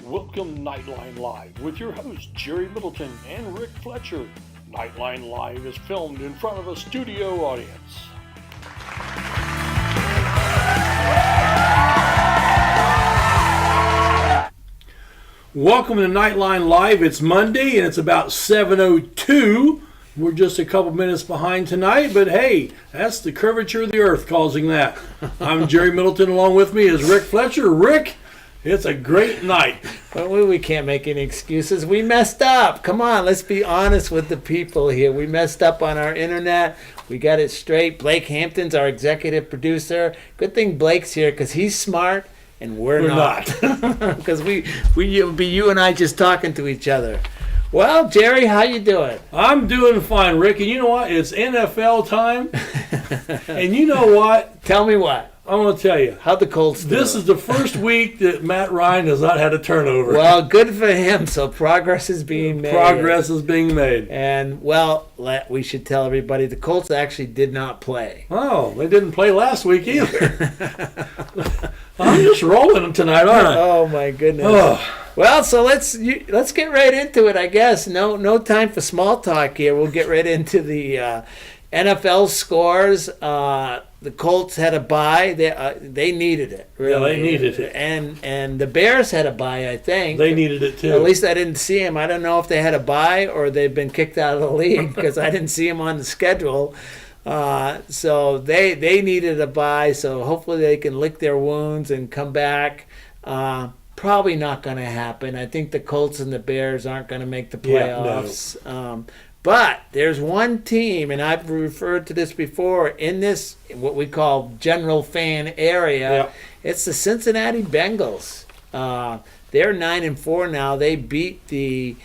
welcome Knightline Live with your hosts Jerry Middleton and Rick Fletcher. Knightline Live is filmed in front of a studio audience. Welcome to Knightline Live. It's Monday and it's about 7:02. We're just a couple minutes behind tonight, but hey, that's the curvature of the earth causing that. I'm Jerry Middleton. Along with me is Rick Fletcher. Rick, it's a great night. Well, we can't make any excuses. We messed up. Come on, let's be honest with the people here. We messed up on our internet. We got it straight. Blake Hampton's our executive producer. Good thing Blake's here because he's smart and we're not. Because it would be you and I just talking to each other. Well, Jerry, how you doing? I'm doing fine, Rick. And you know what? It's NFL time. And you know what? Tell me what. I'm going to tell you. How'd the Colts do? This is the first week that Matt Ryan has not had a turnover. Well, good for him. So progress is being made. Progress is being made. And, well, we should tell everybody the Colts actually did not play. Oh, they didn't play last week either. I'm just rolling them tonight, aren't I? Oh, my goodness. Oh. Well, so let's get right into it, I guess. No time for small talk here. We'll get right into the NFL scores. The Colts had a bye. They needed it. Really. Yeah, they needed it. And the Bears had a bye, I think. They needed it too. At least I didn't see them. I don't know if they had a bye or they've been kicked out of the league because I didn't see them on the schedule. So they needed a bye. So hopefully they can lick their wounds and come back. Probably not going to happen. I think the Colts and the Bears aren't going to make the playoffs. Yeah, no. But there's one team, and I've referred to this before, in this, what we call general fan area. Yeah. It's the Cincinnati Bengals. They're 9-4 now. They beat the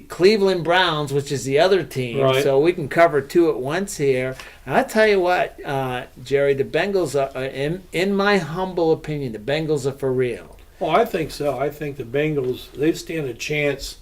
Cleveland Browns, which is the other team. Right. So we can cover two at once here. And I tell you what, Jerry, the Bengals are, in my humble opinion, the Bengals are for real. Well, I think so. I think the Bengals, they stand a chance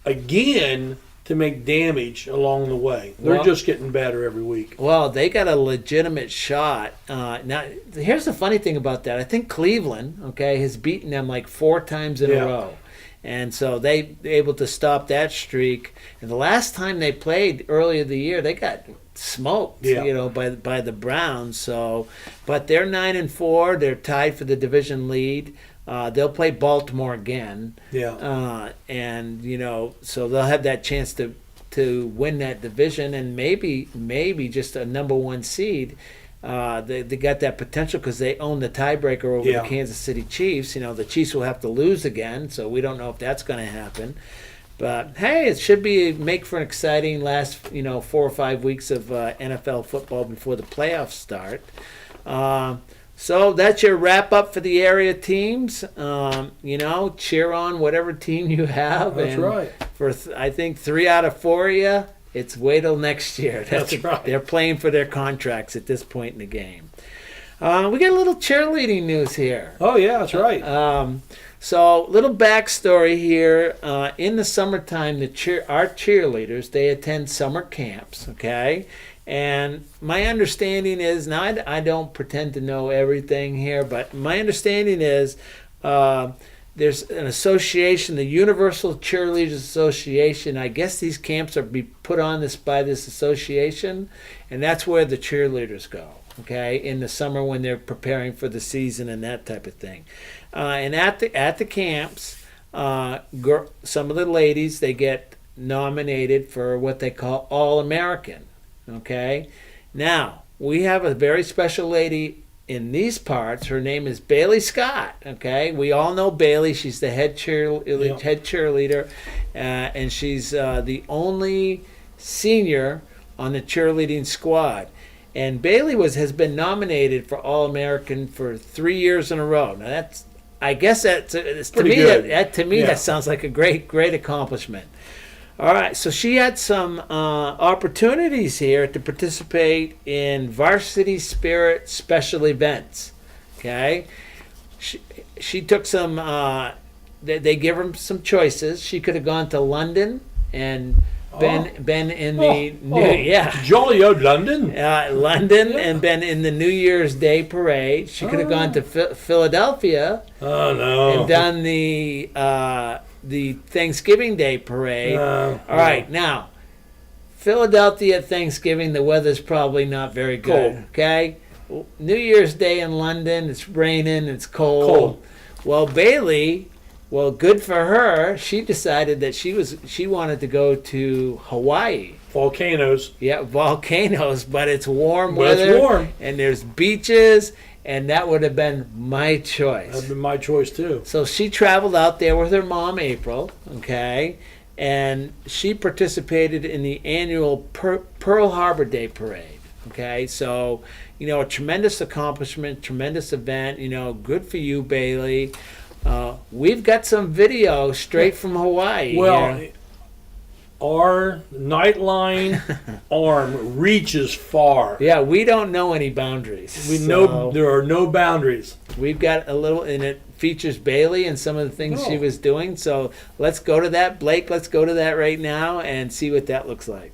again to make damage along the way. They're just getting better every week. Well, they got a legitimate shot. Now, here's the funny thing about that. I think Cleveland, has beaten them like 4 times in a row. And so they able to stop that streak. And the last time they played earlier the year, they got smoked, by the Browns. So, but they're 9-4. They're tied for the division lead. They'll play Baltimore again. Yeah. So they'll have that chance to win that division and maybe just a number 1 seed. They got that potential because they own the tiebreaker over the Kansas City Chiefs. The Chiefs will have to lose again, so we don't know if that's going to happen. But hey, it should make for an exciting last 4 or 5 weeks of NFL football before the playoffs start. So that's your wrap up for the area teams. Cheer on whatever team you have. That's right. For I think 3 out of 4 of you, it's wait till next year. That's right. They're playing for their contracts at this point in the game. We got a little cheerleading news here. Oh yeah, that's right. So little backstory here. In the summertime, our cheerleaders, they attend summer camps. Okay. And my understanding is, now I don't pretend to know everything here, but my understanding is there's an association, the Universal Cheerleaders Association. I guess these camps are put on by this association, and that's where the cheerleaders go, in the summer when they're preparing for the season and that type of thing. And at the camps, some of the ladies, they get nominated for what they call All-American. Now, we have a very special lady in these parts. Her name is Bailey Scott. We all know Bailey. She's the head cheerleader, and she's the only senior on the cheerleading squad. And Bailey has been nominated for All-American for 3 years in a row. Now to me that sounds like a great accomplishment. All right, so she had some opportunities here to participate in Varsity Spirit special events. She took some. They give her some choices. She could have gone to London and been in the Jolly old London. London, and been in the New Year's Day parade. She could have gone to Philadelphia. Oh no! And done the Thanksgiving Day parade. All right, now Philadelphia Thanksgiving, the weather's probably not very good. Cold. Okay, New Year's Day in London, it's raining, it's cold. Well, Bailey, good for her. She decided that she wanted to go to Hawaii. Volcanoes. Yeah, volcanoes, but it's warm weather. It's warm. And there's beaches, and that would have been my choice. That'd been my choice too. So she traveled out there with her mom, April, okay? And she participated in the annual Pearl Harbor Day Parade, okay? So, a tremendous accomplishment, tremendous event, good for you, Bailey. We've got some video straight from Hawaii. Well, our Knightline arm reaches far. Yeah, we don't know any boundaries. We know there are no boundaries. We've got a little, and it features Bailey and some of the things she was doing. So let's go to that. Blake, let's go to that right now and see what that looks like.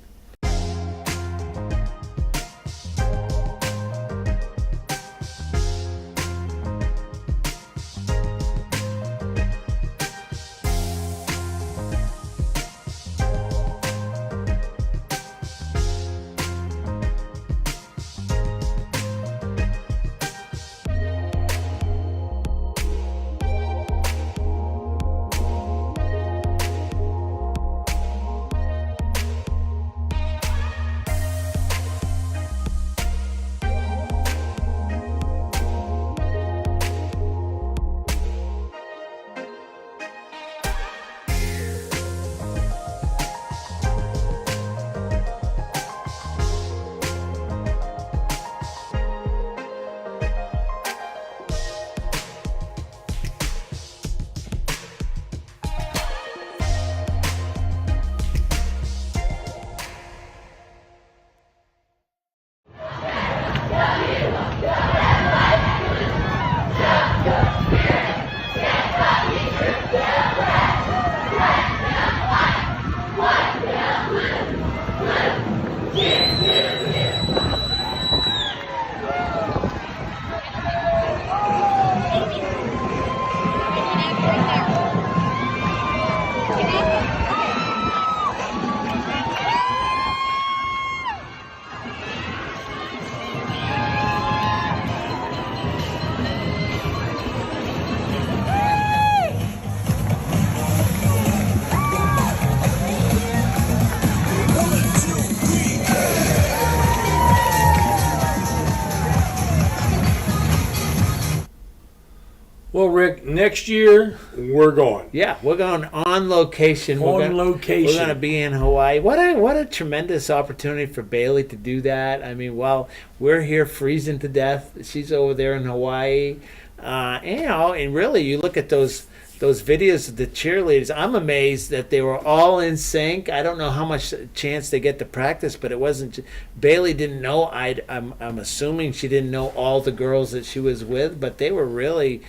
Well, Rick, next year we're going. Yeah, we're going on location. On location. We're going to be in Hawaii. What a tremendous opportunity for Bailey to do that. I mean, while we're here freezing to death, she's over there in Hawaii. And really, you look at those videos of the cheerleaders. I'm amazed that they were all in sync. I don't know how much chance they get to practice, but it wasn't. Bailey didn't know. I'm assuming she didn't know all the girls that she was with, but they were really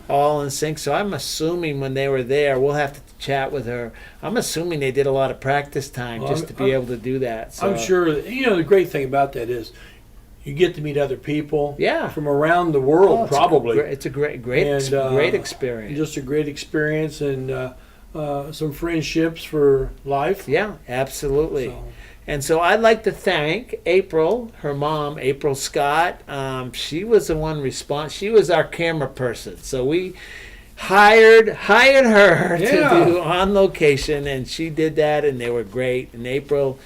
all in sync. So I'm assuming when they were there, we'll have to chat with her. I'm assuming they did a lot of practice time just to be able to do that. So I'm sure. The great thing about that is you get to meet other people from around the world, probably. It's a great experience. Just a great experience and some friendships for life. Yeah, absolutely. And so I'd like to thank April, her mom, April Scott. She was the one She was our camera person. So we hired her to do on location, and she did that, and they were great. And April,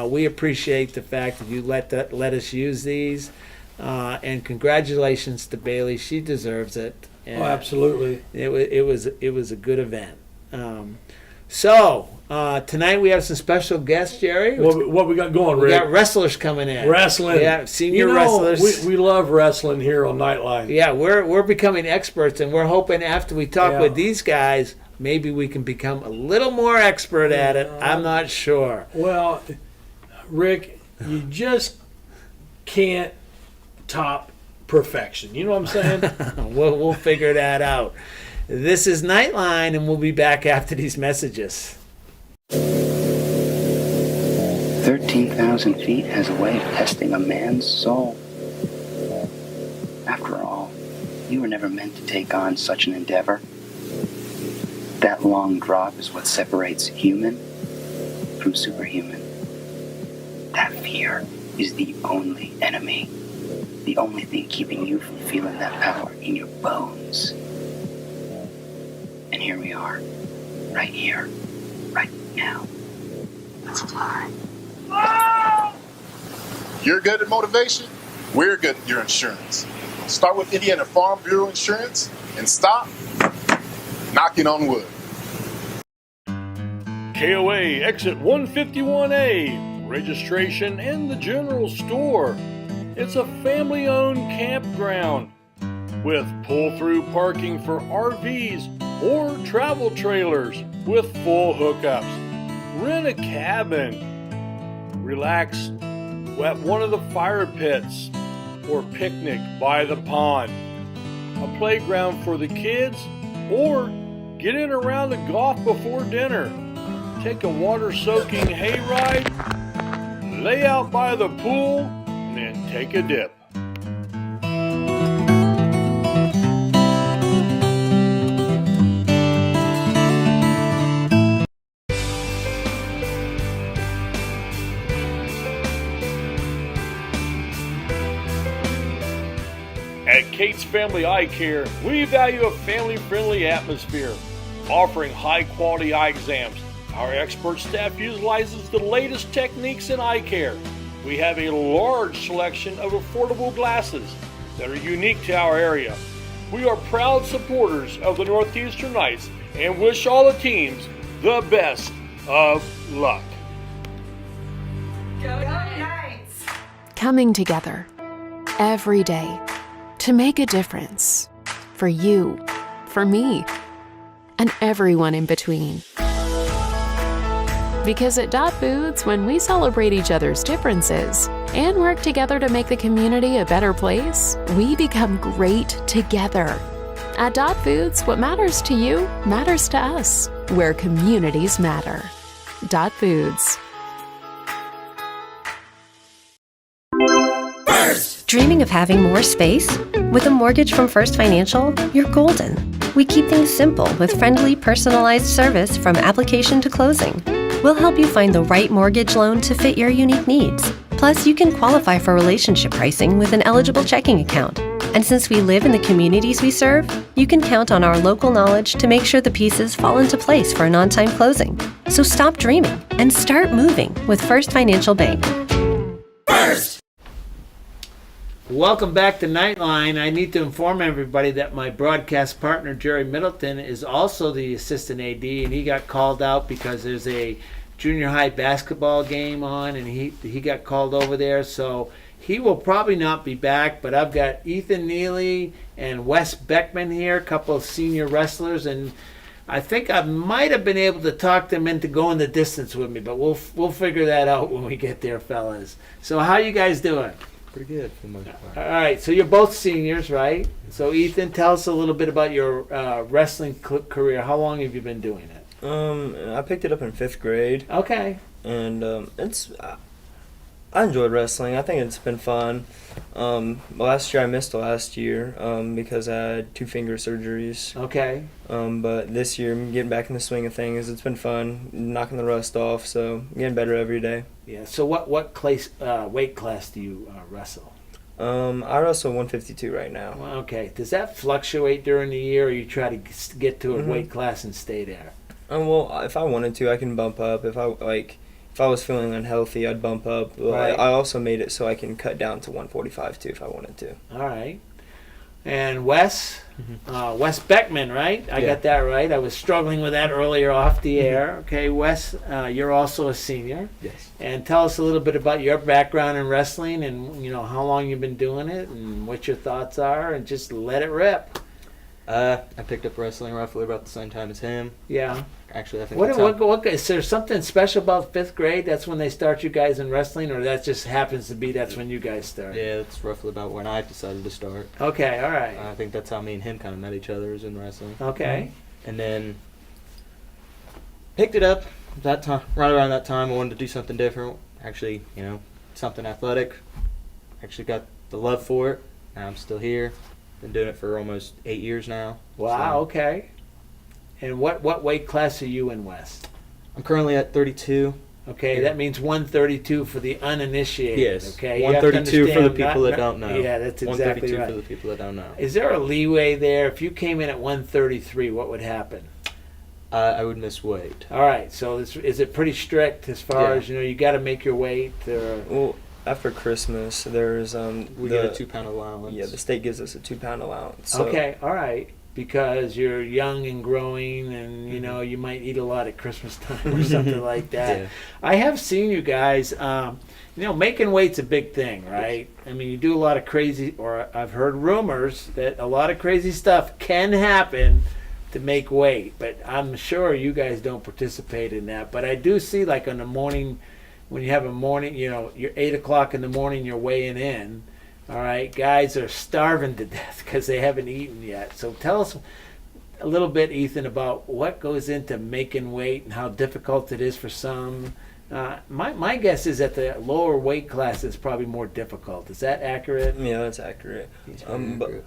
we appreciate the fact that you let us use these. And congratulations to Bailey. She deserves it. And absolutely. It was a good event. So tonight we have some special guests, Jerry. What we got going, Rick? We got wrestlers coming in. Wrestling. Yeah, senior wrestlers. We love wrestling here on Knightline. Yeah, we're becoming experts, and we're hoping after we talk with these guys, maybe we can become a little more expert at it. I'm not sure. Well, Rick, you just can't top perfection. You know what I'm saying? We'll figure that out. This is Knightline, and we'll be back after these messages. 13,000 feet has a way of testing a man's soul. After all, you were never meant to take on such an endeavor. That long drop is what separates human from superhuman. That fear is the only enemy. The only thing keeping you from feeling that power in your bones. And here we are. Right here. Right now. Let's fly. You're good at motivation, we're good at your insurance. Start with Indiana Farm Bureau Insurance and stop knocking on wood. KOA exit 151A, registration in the general store. It's a family-owned campground with pull-through parking for RVs or travel trailers with full hookups. Rent a cabin. Relax at one of the fire pits or picnic by the pond. A playground for the kids, or get in around the golf before dinner. Take a water-soaking hayride, lay out by the pool, and then take a dip. At Kate's Family Eye Care, we value a family-friendly atmosphere, offering high-quality eye exams. Our expert staff utilizes the latest techniques in eye care. We have a large selection of affordable glasses that are unique to our area. We are proud supporters of the Northeastern Knights and wish all the teams the best of luck. Go Knights! Coming together every day to make a difference for you, for me, and everyone in between. Because at Dot Foods, when we celebrate each other's differences and work together to make the community a better place, we become great together. At Dot Foods, what matters to you matters to us, where communities matter. Dot Foods. Dreaming of having more space? With a mortgage from First Financial, you're golden. We keep things simple with friendly, personalized service from application to closing. We'll help you find the right mortgage loan to fit your unique needs. Plus, you can qualify for relationship pricing with an eligible checking account. And since we live in the communities we serve, you can count on our local knowledge to make sure the pieces fall into place for an on-time closing. So stop dreaming and start moving with First Financial Bank. Welcome back to Knightline. I need to inform everybody that my broadcast partner, Jerry Middleton, is also the assistant AD, and he got called out because there's a junior high basketball game on, and he got called over there, so he will probably not be back, but I've got Ethan Neely and Wes Beckman here, a couple of senior wrestlers, and I think I might have been able to talk them into going the distance with me, but we'll figure that out when we get there, fellas. So how you guys doing? Pretty good for the most part. All right, so you're both seniors, right? So Ethan, tell us a little bit about your wrestling career. How long have you been doing it? I picked it up in 5th grade, Okay. and I enjoyed wrestling. I think it's been fun. Last year I missed the last year because I had 2 finger surgeries. Okay. But this year I'm getting back in the swing of things. It's been fun, knocking the rust off, so I'm getting better every day. Yeah. So what weight class do you wrestle? I wrestle 152 right now. Well, okay. Does that fluctuate during the year, or you try to get to a weight class and stay there? Well, if I wanted to, I can bump up. If I was feeling unhealthy, I'd bump up. Right. I also made it so I can cut down to 145 too if I wanted to. All right. And Wes, Wes Beckman, right? I got that right. I was struggling with that earlier off the air. Okay, Wes, you're also a senior. Yes. And tell us a little bit about your background in wrestling, and how long you've been doing it, and what your thoughts are, and just let it rip. I picked up wrestling roughly about the same time as him. Yeah. Actually, I think What is there something special about 5th grade? That's when they start you guys in wrestling, or that just happens to be that's when you guys start? Yeah, that's roughly about when I decided to start. Okay, all right. I think that's how me and him kind of met each other, is in wrestling. Okay. And then picked it up that time. Right around that time, I wanted to do something different. Actually, something athletic. Actually got the love for it. Now I'm still here. Been doing it for almost 8 years now. Wow, So okay. And what weight class are you in, Wes? I'm currently at 32. Okay, Yeah. that means 132 for the uninitiated. Yes. Okay, You have to 132 for the understand, people that don't know. Yeah, that's exactly 132 right. for the people that don't know. Is there a leeway there? If you came in at 133, what would happen? I would miss weight. All right, so is it pretty strict as far Yeah. as, you got to make your weight? Or, Well, after Christmas, there's We get a 2-pound allowance. Yeah, the state gives us a 2-pound allowance. So, okay, all right. Because you're young and growing, and you might eat a lot at Christmas time or something like that. Yeah. I have seen you guys. Making weight's a big thing, right? I mean, you do a lot of crazy, or I've heard rumors that a lot of crazy stuff can happen to make weight. But I'm sure you guys don't participate in that. But I do see, like on the morning, when you have a morning, you're 8 o'clock in the morning, you're weighing in. All right, guys are starving to death because they haven't eaten yet. So tell us a little bit, Ethan, about what goes into making weight and how difficult it is for some. My guess is that the lower weight class is probably more difficult. Is that accurate? Yeah, that's accurate. But accurate.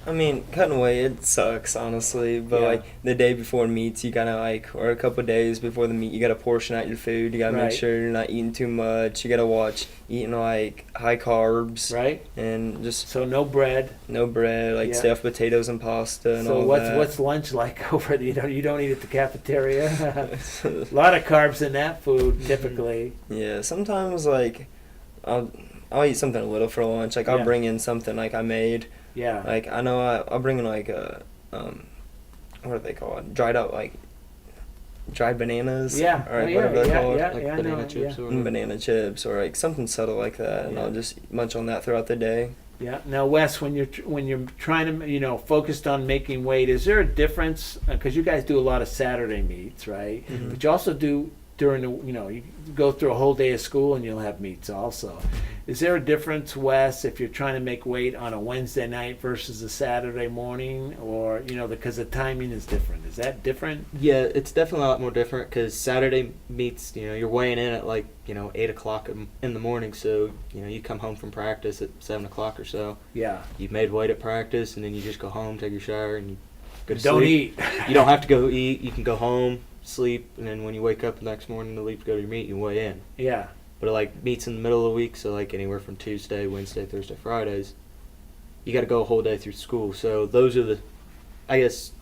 I mean, cutting weight, it sucks, honestly. But Yeah. like the day before meets, you gotta or a couple days before the meet, you gotta portion out your food. You gotta Right. make sure you're not eating too much. You gotta watch eating like high carbs, Right. and just So no bread. no bread, like Yeah. stuffed potatoes and pasta and So all what's that. what's lunch like over there? You don't eat at the cafeteria. A lot of carbs in that food typically. Yeah, sometimes like I'll eat something a little for lunch. Like I'll Yeah. bring in something like I made. Yeah. Like I know I'll bring in like a what are they called? Dried bananas. Yeah. Or Oh, like yeah, whatever they're yeah, called. yeah. Like I banana know, chips yeah. or And banana chips or like something subtle like that, and Yeah. I'll just munch on that throughout the day. Yeah. Now, Wes, when you're trying to, focused on making weight, is there a difference? Because you guys do a lot of Saturday meets, right? Mhm. But you also do during the, you go through a whole day of school and you'll have meets also. Is there a difference, Wes, if you're trying to make weight on a Wednesday night versus a Saturday morning, or because the timing is different? Is that different? Yeah, it's definitely a lot more different because Saturday meets, you're weighing in at 8 o'clock in the morning. So, you come home from practice at 7 o'clock or so. Yeah. You've made weight at practice, and then you just go home, take your shower, and you go to Don't sleep. eat. You don't have to go eat. You can go home, sleep, and then when you wake up the next morning to leave to go to your meet, you weigh in. Yeah. But meets in the middle of the week, so anywhere from Tuesday, Wednesday, Thursday, Fridays, you got to go a whole day through school. So those are I guess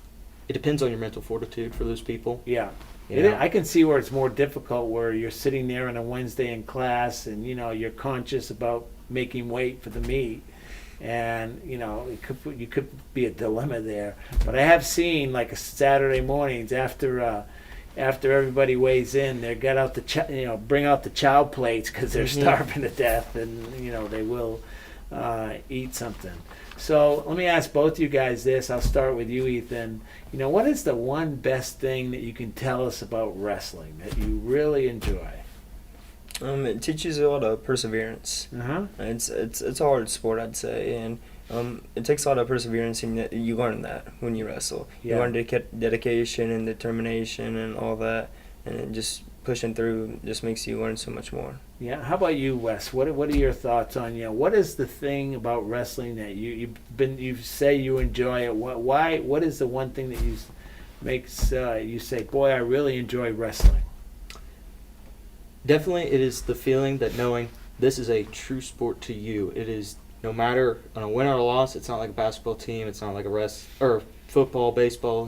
it depends on your mental fortitude for those people. Yeah. You know? I can see where it's more difficult, where you're sitting there on a Wednesday in class and you're conscious about making weight for the meet, and you could be a dilemma there. But I have seen like a Saturday mornings after everybody weighs in, they get out bring out the chow plates because they're starving to death, and they will eat something. So let me ask both you guys this. I'll start with you, Ethan. What is the one best thing that you can tell us about wrestling that you really enjoy? It teaches you a lot of perseverance. It's a hard sport, I'd say, and it takes a lot of perseverance, and you learn that when you wrestle. Yeah. You learn dedication and determination and all that, and it just pushing through just makes you learn so much more. Yeah. How about you, Wes? What are your thoughts on what is the thing about wrestling that you say you enjoy it? What is the one thing that makes you say, boy, I really enjoy wrestling? Definitely, it is the feeling that knowing this is a true sport to you. It is, no matter on a win or a loss, it's not like a basketball team, it's not like or football, baseball,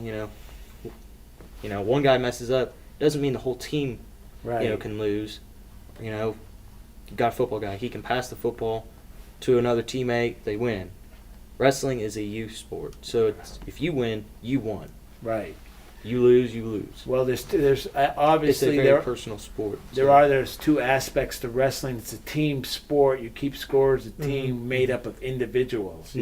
one guy messes up, doesn't mean the whole team, Right. can lose. You got a football guy, he can pass the football to another teammate, they win. Wrestling is a you sport, so if you win, you won. Right. You lose, you lose. Well, there's It's a obviously very personal sport. there's two aspects to wrestling. It's a team sport. You keep score as a team made up of individuals.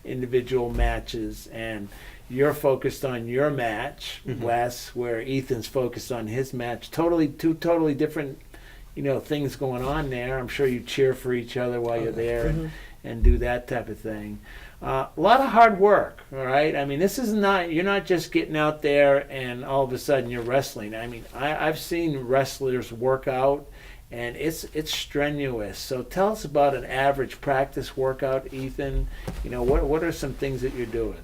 Individual matches, and you're focused on your match, Wes, where Ethan's focused on his match. Two totally different, things going on there. I'm sure you cheer for each other while you're there and do that type of thing. A lot of hard work, all right? I mean, you're not just getting out there and all of a sudden you're wrestling. I mean, I've seen wrestlers work out and it's strenuous. So tell us about an average practice workout, Ethan. What are some things that you're doing?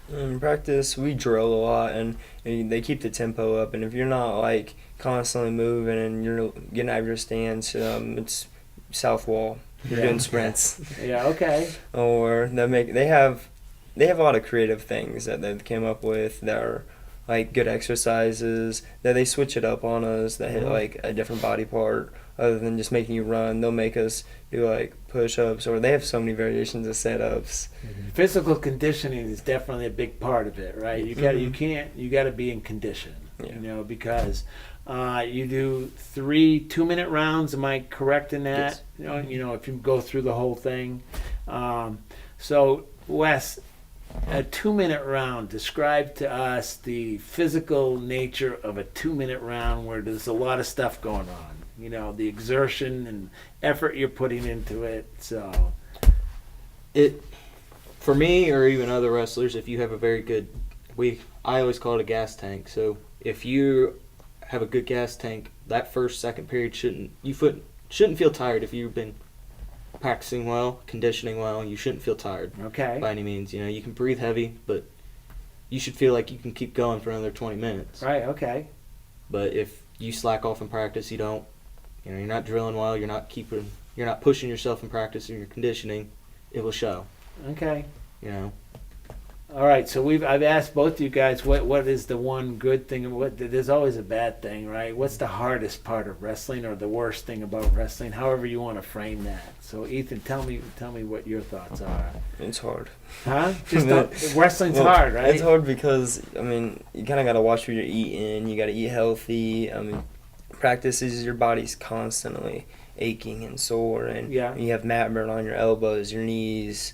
In practice, we drill a lot, and they keep the tempo up. And if you're not like constantly moving and you're getting out of your stance, it's south wall. You're doing sprints. Yeah. Okay. Or they have a lot of creative things that they've came up with that are like good exercises that they switch it up on us that hit like a different body part other than just making you run. They'll make us do like push-ups, or they have so many variations of setups. Physical conditioning is definitely a big part of it, right? You got to be in condition, because you do 3 2-minute rounds. Am I correct in that? Yes. If you go through the whole thing. So Wes, a 2-minute round, describe to us the physical nature of a 2-minute round where there's a lot of stuff going on. The exertion and effort you're putting into it. So for me or even other wrestlers, if you have a very good, I always call it a gas tank. So if you have a good gas tank, that second period shouldn't feel tired. If you've been practicing well, conditioning well, you shouldn't feel tired. Okay. By any means. You can breathe heavy, but you should feel like you can keep going for another 20 minutes. Right. Okay. But if you slack off in practice, you're not drilling well, you're not pushing yourself in practice and your conditioning, it will show. Okay. All right, so I've asked both of you guys what is the one good thing, and there's always a bad thing, right? What's the hardest part of wrestling or the worst thing about wrestling, however you want to frame that. So Ethan, tell me what your thoughts are. It's hard. Huh? Wrestling's hard, right? It's hard because you kind of got to watch what you're eating. You got to eat healthy. Practices, your body's constantly aching and sore, and you have mat burn on your elbows, your knees.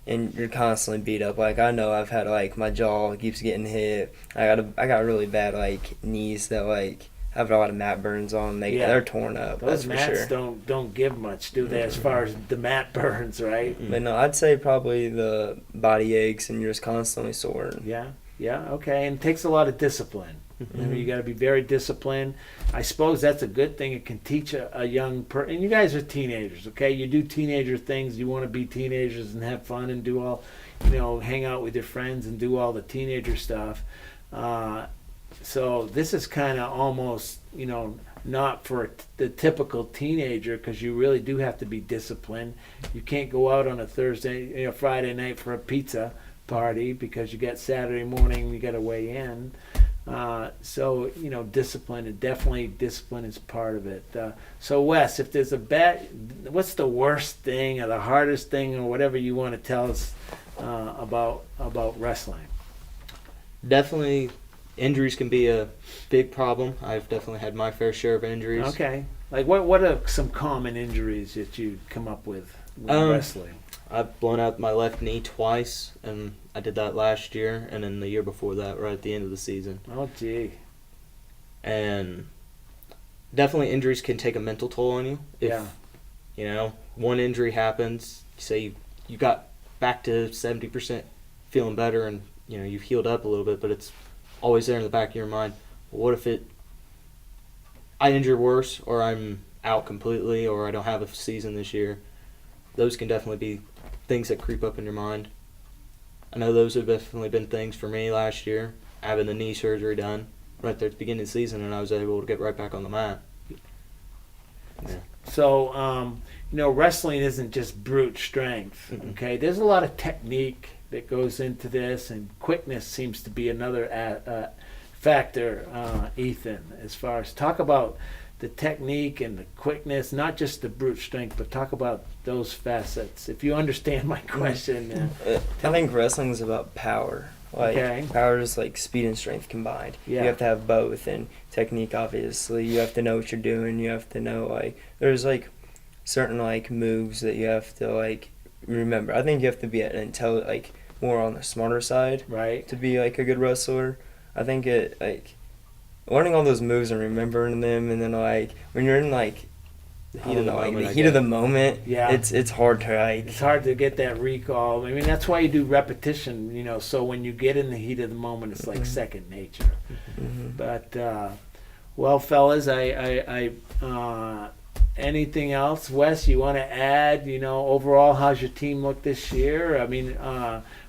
And you're constantly beat up. Like, I know I've had my jaw keeps getting hit. I got really bad knees that have a lot of mat burns on. They're torn up. Those that's mats for sure. don't give much, do they? As far as the mat burns, right? But no, I'd say probably the body aches and you're just constantly sore. Yeah. Okay, and it takes a lot of discipline. You got to be very disciplined. I suppose that's a good thing. It can teach a young person. And you guys are teenagers, okay? You do teenager things. You want to be teenagers and have fun and do all, hang out with your friends and do all the teenager stuff. So this is kind of almost, not for the typical teenager, because you really do have to be disciplined. You can't go out on a Friday night for a pizza party because you got Saturday morning you got to weigh in. So discipline, discipline is part of it. So Wes, if there's what's the worst thing or the hardest thing or whatever you want to tell us about wrestling? Definitely, injuries can be a big problem. I've definitely had my fair share of injuries. Okay, what are some common injuries that you come up with wrestling? I've blown out my left knee twice, and I did that last year, and then the year before that, right at the end of the season. Oh, gee. And definitely injuries can take a mental toll on you. If, one injury happens, say you got back to 70% feeling better, and, you've healed up a little bit, but it's always there in the back of your mind. What if I injure worse, or I'm out completely, or I don't have a season this year? Those can definitely be things that creep up in your mind. I know those have definitely been things for me last year, having the knee surgery done right there at the beginning of the season, and I was able to get right back on the mat. Yeah. So, wrestling isn't just brute strength, okay? There's a lot of technique that goes into this, and quickness seems to be another factor, Ethan, as far as talk about the technique and the quickness, not just the brute strength, but talk about those facets. If you understand my question. I think wrestling is about power. Power is speed and strength combined. Yeah. You have to have both, and technique, obviously. You have to know what you're doing. You have to know, there's, certain, moves that you have to, remember. I think you have to be more on the smarter side. Right. To be, a good wrestler. I think learning all those moves and remembering them, and then when you're in the heat of the moment, it's hard to it's hard to get that recall. That's why you do repetition, so when you get in the heat of the moment, it's like second nature. But Well, fellas, anything else, Wes? You want to add? Overall, how's your team look this year? I mean,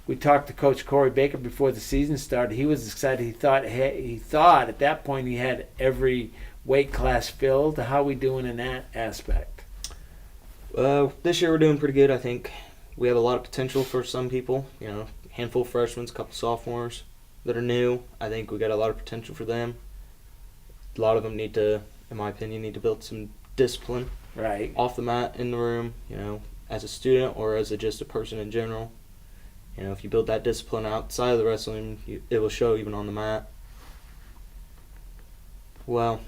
we talked to Coach Corey Baker before the season started. He was excited. He thought at that point he had every weight class filled. How are we doing in that aspect? This year we're doing pretty good. I think we have a lot of potential for some people. Handful of freshmen, a couple sophomores that are new. I think we got a lot of potential for them. A lot of them need to, in my opinion, build some discipline. Right. Off the mat, in the room, as a student or as just a person in general. If you build that discipline outside of the wrestling, it will show even on the mat. Well,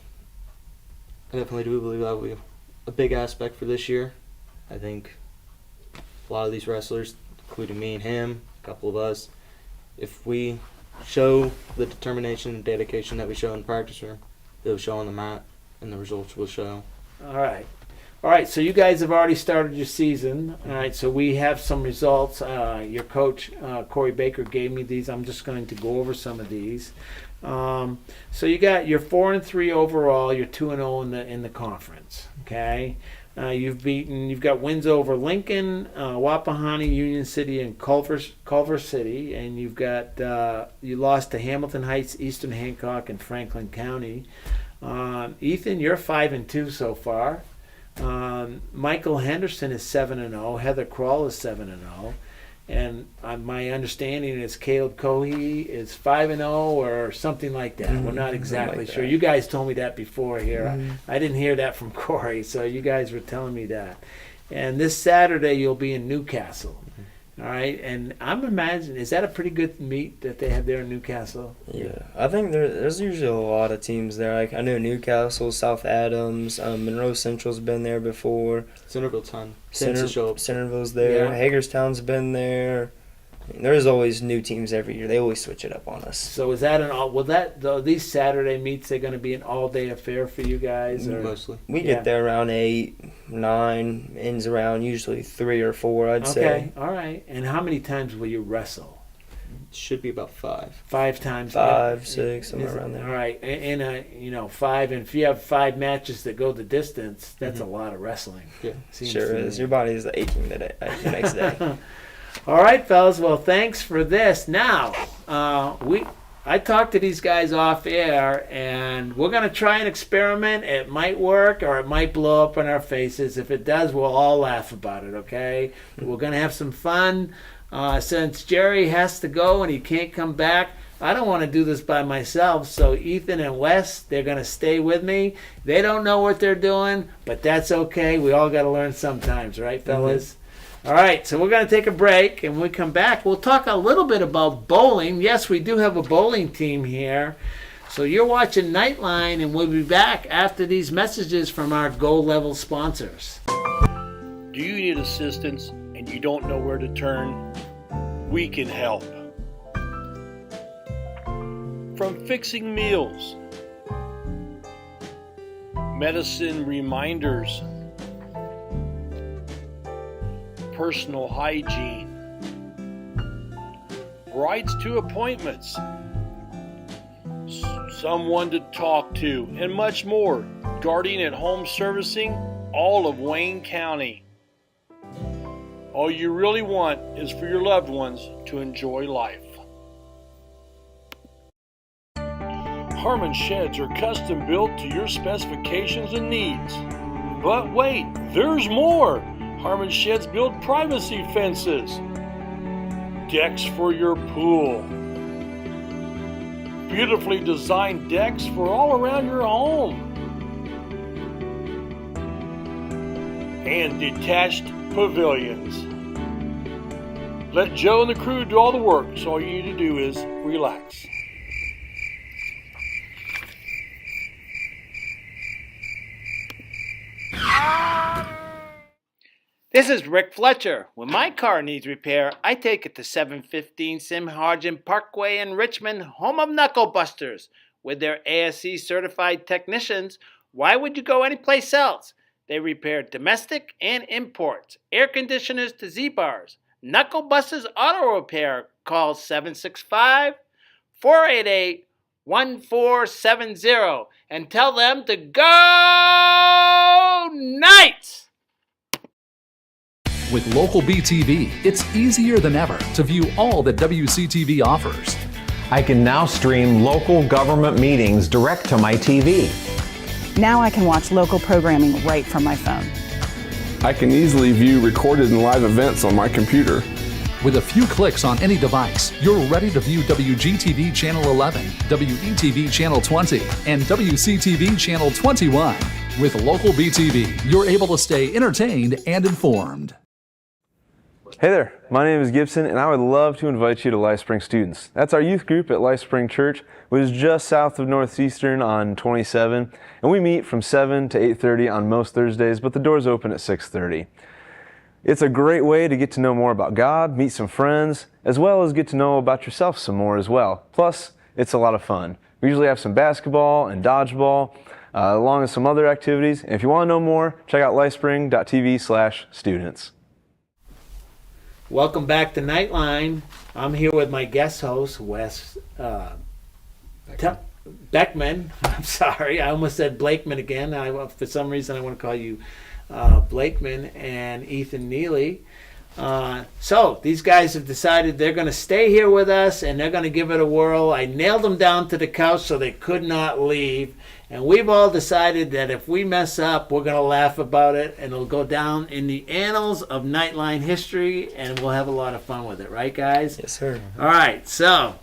I definitely do believe that will be a big aspect for this year. I think a lot of these wrestlers, including me and him, a couple of us, if we show the determination and dedication that we show in the practice room, it'll show on the mat, and the results will show. All right, so you guys have already started your season. All right, so we have some results. Your coach, Corey Baker, gave me these. I'm just going to go over some of these. So you're 4-3 overall. You're 2-0 in the conference. Okay, you've got wins over Lincoln, Wapahani, Union City, and Culver City, and you lost to Hamilton Heights, Eastern Hancock, and Franklin County. Ethan, you're 5-2 so far. Michael Henderson is 7-0. Heather Kroll is 7-0. And my understanding is Caleb Cohey is 5-0 or something like that. We're not exactly sure. You guys told me that before here. I didn't hear that from Corey, so you guys were telling me that. And this Saturday you'll be in Newcastle. All right, and I'm imagining, is that a pretty good meet that they have there in Newcastle? Yeah, I think there's usually a lot of teams there. Like I know Newcastle, South Adams, Monroe Central's been there before. Centerville's tends to show up. Centerville's there. Yeah. Hagerstown's been there. There's always new teams every year. They always switch it up on us. So is that these Saturday meets, they're going to be an all-day affair for you guys? Or? Mostly. We get there around 8, 9, ends around usually 3 or 4, I'd say. Okay, all right. And how many times will you wrestle? Should be about 5. 5 times? 5, 6, somewhere around there. All right. And 5, and if you have 5 matches that go the distance, that's a lot of wrestling. Yeah. Sure is. Your body is aching the next day. All right, fellas. Well, thanks for this. Now, I talked to these guys off air, and we're going to try an experiment. It might work, or it might blow up in our faces. If it does, we'll all laugh about it, okay? We're going to have some fun. Since Jerry has to go and he can't come back, I don't want to do this by myself, so Ethan and Wes, they're going to stay with me. They don't know what they're doing, but that's okay. We all got to learn sometimes, right, fellas? All right, so we're going to take a break, and when we come back, we'll talk a little bit about bowling. Yes, we do have a bowling team here. So you're watching Knightline, and we'll be back after these messages from our Gold Level sponsors. Do you need assistance and you don't know where to turn? We can help. From fixing meals, medicine reminders, personal hygiene, rides to appointments, someone to talk to, and much more. Guardian at Home Servicing, all of Wayne County. All you really want is for your loved ones to enjoy life. Harmon sheds are custom built to your specifications and needs. But wait, there's more! Harmon sheds build privacy fences, decks for your pool, beautifully designed decks for all around your home, and detached pavilions. Let Joe and the crew do all the work, so all you need to do is relax. This is Rick Fletcher. When my car needs repair, I take it to 715 Simharjan Parkway in Richmond, home of Knuckle Busters. With their ASC certified technicians, why would you go anyplace else? They repair domestic and imports, air conditioners to Z-bars. Knuckle Busters Auto Repair. Call 765-488-1000 1470 and tell them to go Knights! With local BTV, it's easier than ever to view all that WCTV offers. I can now stream local government meetings direct to my TV. Now I can watch local programming right from my phone. I can easily view recorded and live events on my computer. With a few clicks on any device, you're ready to view WGTV Channel 11, WETV Channel 20, and WCTV Channel 21. With local BTV, you're able to stay entertained and informed. Hey there, my name is Gibson, and I would love to invite you to LifeSpring Students. That's our youth group at LifeSpring Church, which is just south of Northeastern on 27, and we meet from 7 to 8:30 on most Thursdays, but the doors open at 6:30. It's a great way to get to know more about God, meet some friends, as well as get to know about yourself some more as well. Plus, it's a lot of fun. We usually have some basketball and dodgeball, along with some other activities. And if you want to know more, check out lifespring.tv/students. Welcome back to Knightline. I'm here with my guest host, Wes Beckman. I'm sorry, I almost said Blakeman again. For some reason, I want to call you Blakeman and Ethan Neely. So these guys have decided they're going to stay here with us and they're going to give it a whirl. I nailed them down to the couch so they could not leave. And we've all decided that if we mess up, we're going to laugh about it and it'll go down in the annals of Knightline history and we'll have a lot of fun with it. Right, guys? Yes, sir. All right. So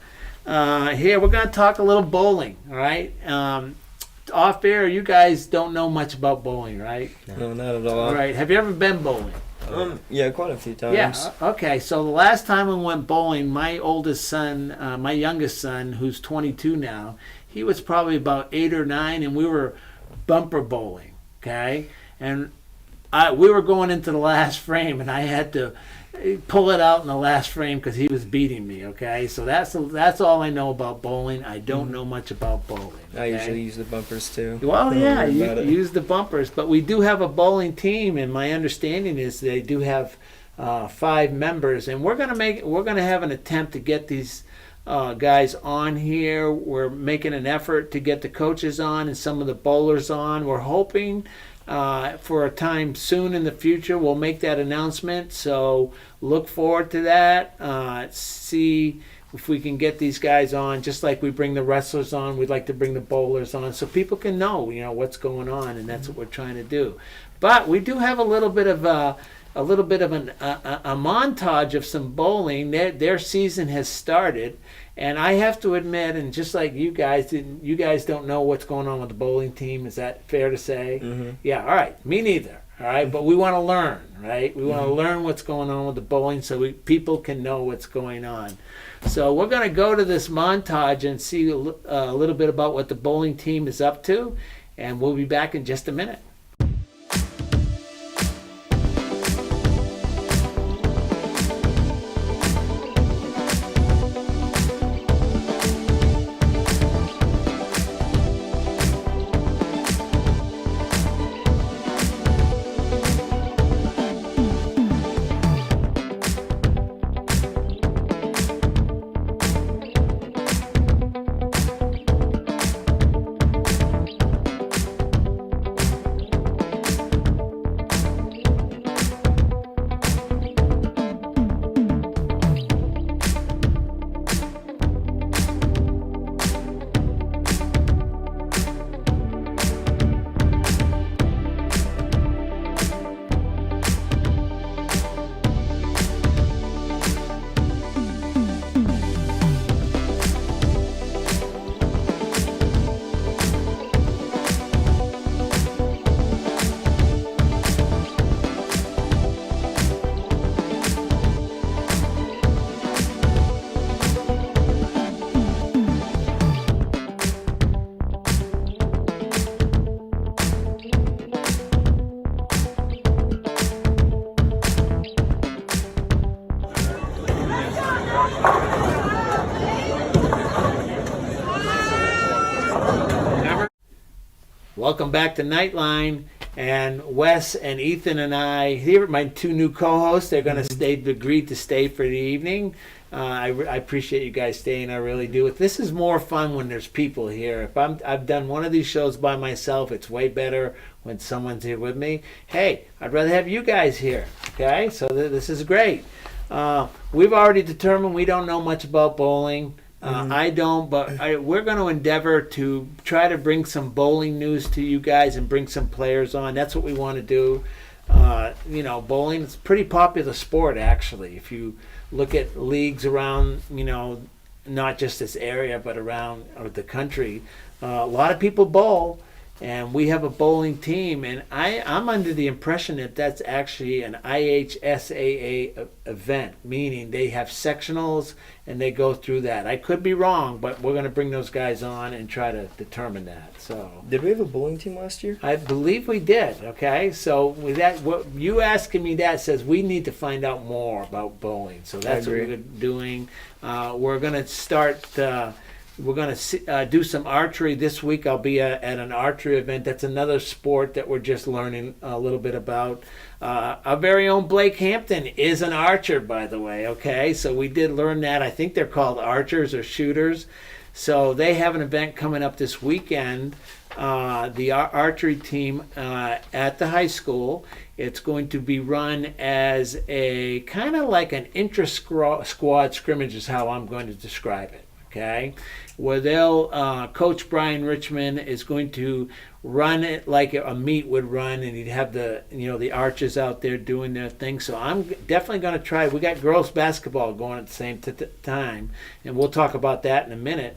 here we're going to talk a little bowling. All right. Off air, you guys don't know much about bowling, right? No, not at all. All right. Have you ever been bowling? Yeah, quite a few times. Yeah. Okay. So the last time we went bowling, my oldest son, my youngest son, who's 22 now, he was probably about 8 or 9, and we were bumper bowling. Okay, and we were going into the last frame, and I had to pull it out in the last frame because he was beating me. Okay, so that's all I know about bowling. I don't know much about bowling. I usually use the bumpers too. Well, yeah, you use the bumpers, but we do have a bowling team, and my understanding is they do have 5 members, and we're gonna have an attempt to get these guys on here. We're making an effort to get the coaches on and some of the bowlers on. We're hoping for a time soon in the future we'll make that announcement, so look forward to that. See if we can get these guys on, just like we bring the wrestlers on. We'd like to bring the bowlers on so people can know what's going on, and that's what we're trying to do. But we do have a little bit of a montage of some bowling. Their season has started, and I have to admit, and just like you guys don't know what's going on with the bowling team. Is that fair to say? Mm-hmm. Yeah. All right. Me neither. All right. But we want to learn, right? We want to learn what's going on with the bowling so people can know what's going on. So we're going to go to this montage and see a little bit about what the bowling team is up to, and we'll be back in just a minute. Welcome back to Knightline, and Wes and Ethan and I, here are my 2 new co-hosts. They're going to agreed to stay for the evening. I appreciate you guys staying. I really do. This is more fun when there's people here. If I've done one of these shows by myself, it's way better when someone's here with me. Hey, I'd rather have you guys here. Okay, so this is great. We've already determined we don't know much about bowling. I don't, but we're going to endeavor to try to bring some bowling news to you guys and bring some players on. That's what we want to do. Bowling is a pretty popular sport, actually. If you look at leagues around, not just this area, but around the country, a lot of people bowl. And we have a bowling team, and I'm under the impression that that's actually an IHSAA event, meaning they have sectionals and they go through that. I could be wrong, but we're going to bring those guys on and try to determine that. So, did we have a bowling team last year? I believe we did. Okay, so with that, what you asking me that says we need to find out more about bowling. So that's what we're doing. We're going to start. We're going to do some archery this week. I'll be at an archery event. That's another sport that we're just learning a little bit about. Our very own Blake Hampton is an archer, by the way, okay? So we did learn that. I think they're called archers or shooters. So they have an event coming up this weekend, the archery team at the high school. It's going to be run as a kind of like an intra-squad scrimmage is how I'm going to describe it. Okay, where Coach Brian Richmond is going to run it like a meet would run, and he'd have the archers out there doing their thing. So I'm definitely going to try. We got girls basketball going at the same time, and we'll talk about that in a minute.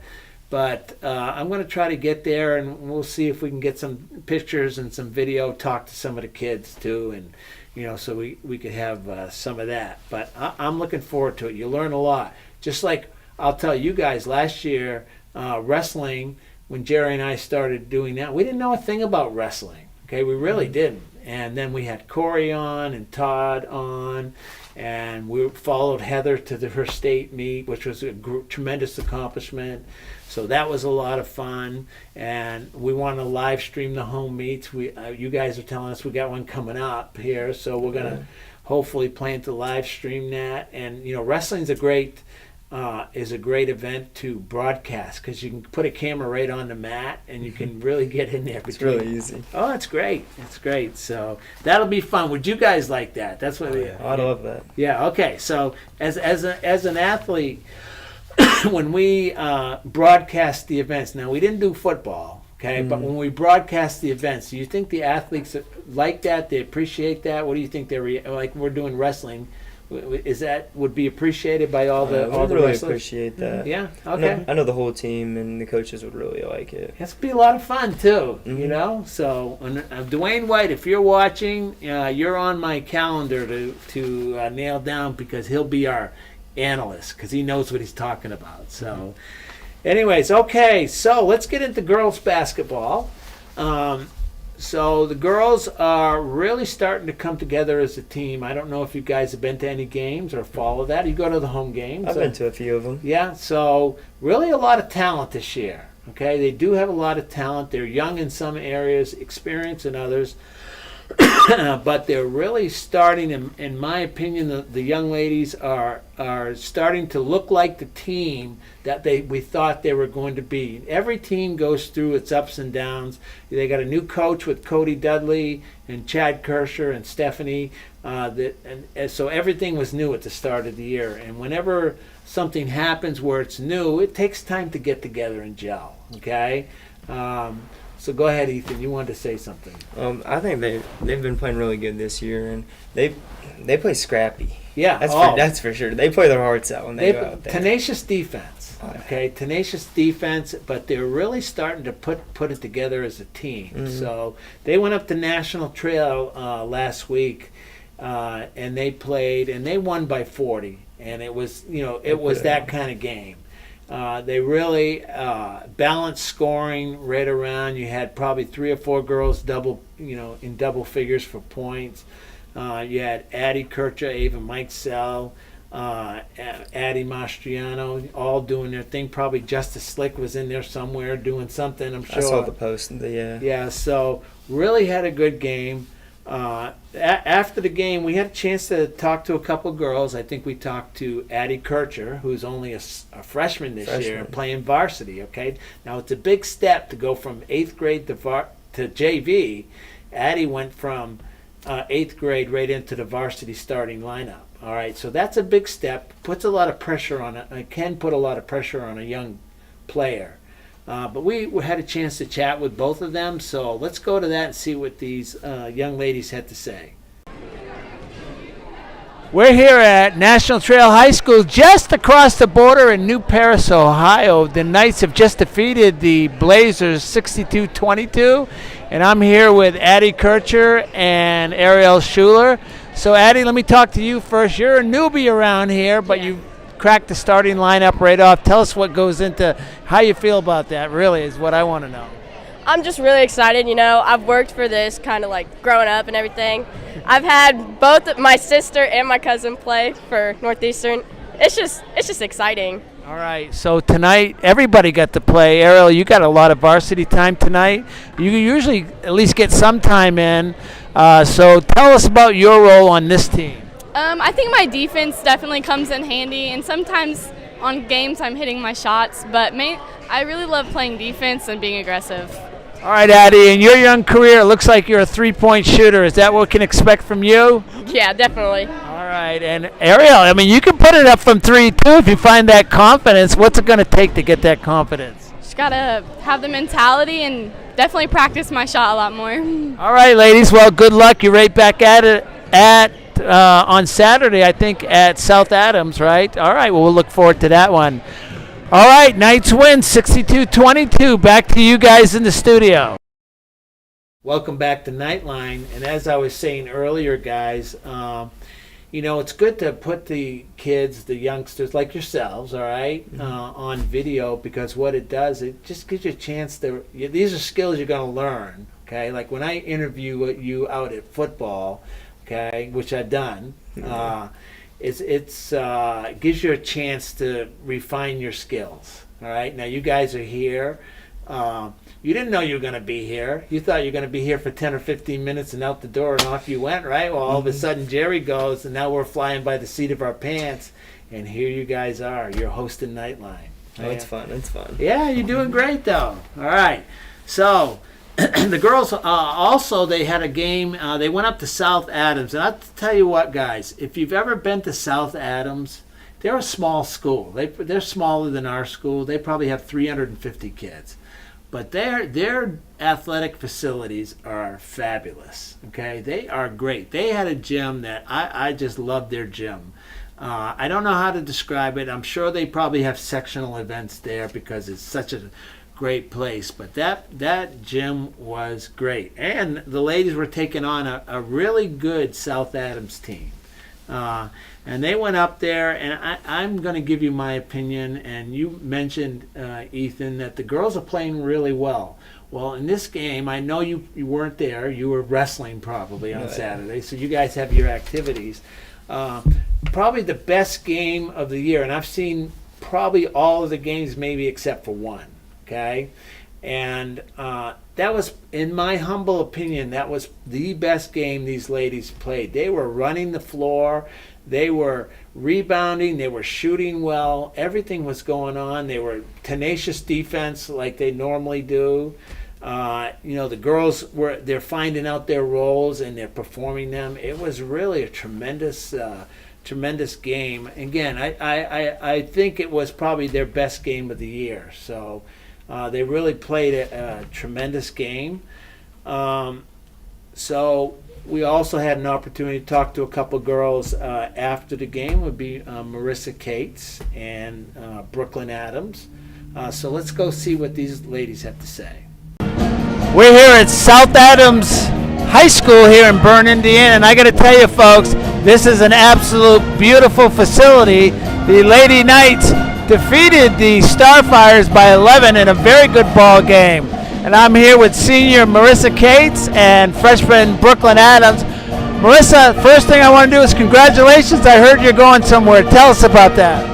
But I'm going to try to get there, and we'll see if we can get some pictures and some video, talk to some of the kids too, and so we could have some of that. But I'm looking forward to it. You learn a lot, just like. I'll tell you guys, last year, wrestling, when Jerry and I started doing that, we didn't know a thing about wrestling. Okay, we really didn't. And then we had Corey on and Todd on, and we followed Heather to her state meet, which was a tremendous accomplishment. So that was a lot of fun. And we want to live stream the home meets. You guys are telling us we got one coming up here, so we're going to hopefully plan to live stream that. And, wrestling's a great event to broadcast because you can put a camera right on the mat and you can really get in there. It's really easy. Oh, it's great. It's great. So that'll be fun. Would you guys like that? That's what I'd love that. Yeah. Okay. So as an athlete, when we broadcast the events, now we didn't do football. Okay, but when we broadcast the events, do you think the athletes like that? They appreciate that? What do you think like we're doing wrestling? Would be appreciated by all the really wrestlers? Appreciate that. Yeah. Okay. I know the whole team and the coaches would really like it. It's be a lot of fun too. So Dwayne White, if you're watching, you're on my calendar to nail down because he'll be our analyst because he knows what he's talking about. So, anyways, okay. So let's get into girls basketball. So the girls are really starting to come together as a team. I don't know if you guys have been to any games or follow that. You go to the home games. I've been to a few of them. Yeah, so really a lot of talent this year. Okay, they do have a lot of talent. They're young in some areas, experienced in others. But they're really starting, in my opinion, the young ladies are starting to look like the team that we thought they were going to be. Every team goes through its ups and downs. They got a new coach with Cody Dudley and Chad Kirscher and Stephanie. So everything was new at the start of the year. And whenever something happens where it's new, it takes time to get together and gel. Okay. So go ahead, Ethan. You wanted to say something. I think they've been playing really good this year, and they play scrappy. Yeah, that's for sure. They play their hearts out when they go out there. Tenacious defense. Okay, tenacious defense, but they're really starting to put it together as a team. So they went up to National Trail last week, and they played, and they won by 40, and it was that kind of game. They really balanced scoring right around. You had probably 3 or 4 girls in double figures for points. You had Addie Kircha, Ava Mikesell, Addie Mastriano, all doing their thing. Probably Justice Slick was in there somewhere doing something, I'm sure. I saw the post. Yeah, so really had a good game. After the game, we had a chance to talk to a couple girls. I think we talked to Addie Kircher, who's only a freshman this year and playing varsity. Okay, now it's a big step to go from 8th grade to JV. Addie went from 8th grade right into the varsity starting lineup. All right, so that's a big step. Puts a lot of pressure on it. It can put a lot of pressure on a young player. But we had a chance to chat with both of them, so let's go to that and see what these young ladies had to say. We're here at National Trail High School, just across the border in New Paris, Ohio. The Knights have just defeated the Blazers 62-22, and I'm here with Addie Kircher and Ariel Schuler. So, Addie, let me talk to you first. You're a newbie around here, but you cracked the starting lineup right off. Tell us what goes into how you feel about that, really, is what I want to know. I'm just really excited. You know, I've worked for this kind of like growing up and everything. I've had both my sister and my cousin play for Northeastern. It's just exciting. All right, so tonight everybody got to play. Ariel, you got a lot of varsity time tonight. You usually at least get some time in. So tell us about your role on this team. I think my defense definitely comes in handy, and sometimes on games I'm hitting my shots, but I really love playing defense and being aggressive. All right, Addie, in your young career, it looks like you're a three-point shooter. Is that what we can expect from you? Yeah, definitely. All right, and Ariel, I mean, you can put it up from 3 too if you find that confidence. What's it going to take to get that confidence? Just got to have the mentality and definitely practice my shot a lot more. All right, ladies, well, good luck. You're right back at it on Saturday, I think, at South Adams, right? All right, well, we'll look forward to that one. All right, Knights win 62-22. Back to you guys in the studio. Welcome back to Knightline. And as I was saying earlier, guys, you know, it's good to put the kids, the youngsters like yourselves, all right, on video, because what it does, it just gives you a chance to, these are skills you're going to learn, okay? Like when I interview you out at football, okay, which I've done, it gives you a chance to refine your skills. All right, now you guys are here. You didn't know you were going to be here. You thought you were going to be here for 10 or 15 minutes and out the door and off you went, right? Well, all of a sudden Jerry goes, and now we're flying by the seat of our pants, and here you guys are. You're hosting Knightline. Oh, it's fun. It's fun. Yeah, you're doing great though. All right, so. The girls also, they had a game. They went up to South Adams. And I'll tell you what, guys, if you've ever been to South Adams, they're a small school. They're smaller than our school. They probably have 350 kids. But their athletic facilities are fabulous, okay? They are great. They had a gym that I just loved their gym. I don't know how to describe it. I'm sure they probably have sectional events there because it's such a great place, but that gym was great, and the ladies were taking on a really good South Adams team, and they went up there, and I'm going to give you my opinion, and you mentioned, Ethan, that the girls are playing really well. Well, in this game, I know you weren't there. You were wrestling probably on Saturday, so you guys have your activities. Probably the best game of the year, and I've seen probably all of the games maybe except for one. Okay, and that was, in my humble opinion, that was the best game these ladies played. They were running the floor, they were rebounding, they were shooting well, everything was going on. They were tenacious defense like they normally do. You know, the girls they're finding out their roles and they're performing them. It was really a tremendous game. Again, I think it was probably their best game of the year. So. They really played a tremendous game. So we also had an opportunity to talk to a couple girls after the game. Would be Marissa Cates and Brooklyn Adams. So let's go see what these ladies have to say. We're here at South Adams High School here in Bern, Indiana, and I got to tell you, folks, this is an absolute beautiful facility. The Lady Knights defeated the Starfires by 11 in a very good ball game. And I'm here with senior Marissa Cates and freshman Brooklyn Adams. Marissa, first thing I want to do is congratulations. I heard you're going somewhere. Tell us about that.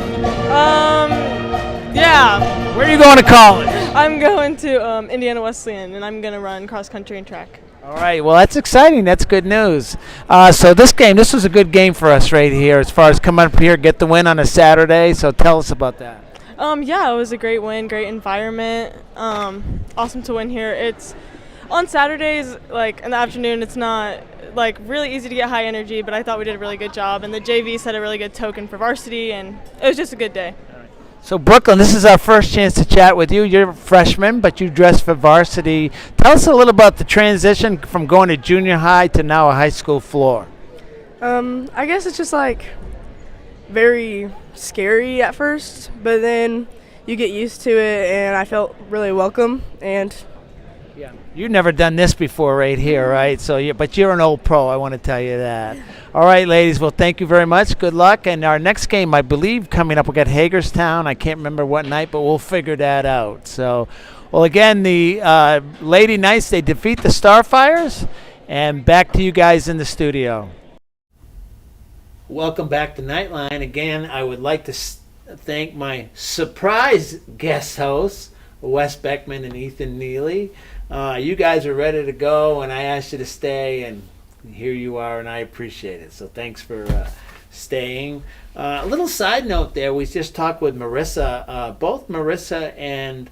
Yeah. Where are you going to college? I'm going to Indiana Wesleyan, and I'm going to run cross country and track. All right, well, that's exciting. That's good news. So this was a good game for us right here as far as coming up here, get the win on a Saturday. So tell us about that. Yeah, it was a great win, great environment. Awesome to win here. It's on Saturdays, like in the afternoon, it's not like really easy to get high energy, but I thought we did a really good job. And the JV set a really good token for varsity, and it was just a good day. So Brooklyn, this is our first chance to chat with you. You're a freshman, but you dressed for varsity. Tell us a little about the transition from going to junior high to now a high school floor. I guess it's just like very scary at first, but then you get used to it, and I felt really welcome. And You've never done this before right here, right? But you're an old pro, I want to tell you that. All right, ladies, well, thank you very much. Good luck. And our next game, I believe, coming up, we'll get Hagerstown. I can't remember what night, but we'll figure that out. So, well, again, the Lady Knights, they defeat the Starfires. And back to you guys in the studio. Welcome back to Knightline. Again, I would like to thank my surprise guest hosts, Wes Beckman and Ethan Neely. You guys are ready to go, and I asked you to stay, and here you are, and I appreciate it. So thanks for staying. A little side note there, we just talked with Marissa. Both Marissa and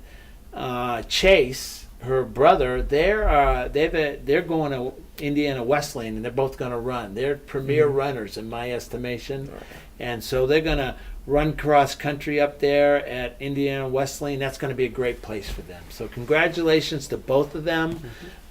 Chase, her brother, they're going to Indiana Wesleyan, and they're both going to run. They're premier runners in my estimation, and so they're going to run cross country up there at Indiana Wesleyan. That's going to be a great place for them. So congratulations to both of them.